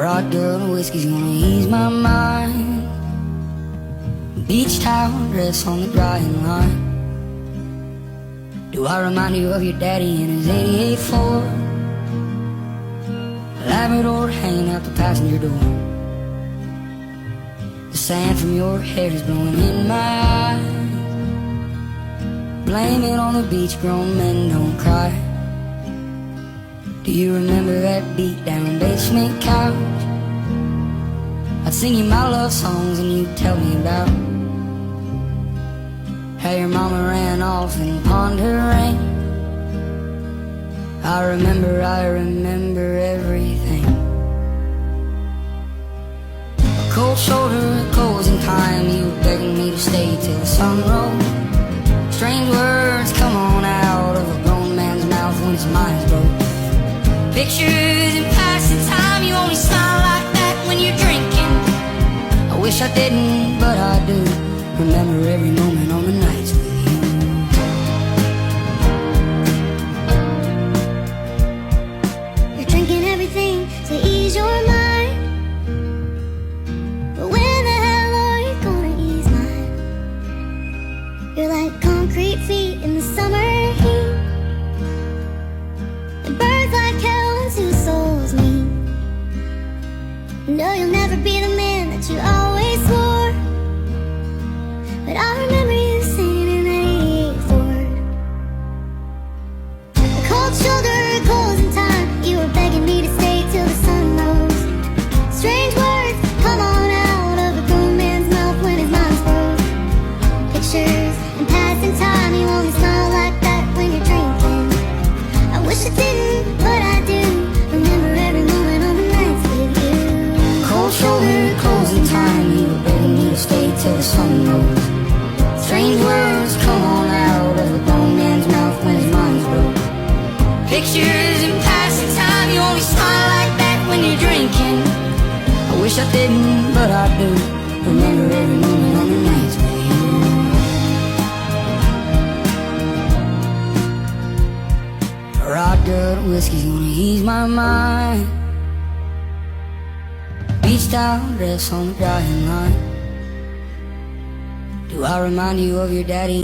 Rock girl and whiskey's gonna ease my mind. Beach towel dress on the drying line. Do I remind you of your daddy in his 88 Ford? Labrador hanging out the passenger door. The sand from your hair is blowing in my eyes. Blame it on the beach, grown men don't cry. Do you remember that beat down basement couch? I'd sing you my love songs and you'd tell me about how your mama ran off and pawned her ring. I remember everything. A cold shoulder, a closing time. You were begging me to stay till the sun rose. Strange words come on out of a grown man's mouth when his mind's broke. Pictures and passing time. You only smile like that when you're drinking. I wish I didn't, but I do. Remember every moment on the nights with you. You're drinking everything to ease your mind, but when the hell are you gonna ease mine? You're like concrete feet in the summer heat. The birds like hell and two souls meet. No, you'll never be the man that you always swore, but I remember you singing in that 88 Ford. A cold shoulder, a closing time. You were begging me to stay till the sun rose. Strange words come on out of a grown man's mouth when his mind's broke. Pictures and passing time. You only smile like that when you're drinking. I wish I didn't, but I do. Remember every moment on the nights with you. Cold shoulder, closing time. You were begging me to stay till the sun rose. Strange words come on out of a grown man's mouth when his mind's broke. Pictures and passing time. You only smile like that when you're drinking. I wish I didn't, but I do. Remember every moment on the nights with you. Rock good whiskey's gonna ease my mind. Beach towel dress on the drying line. Do I remind you of your daddy?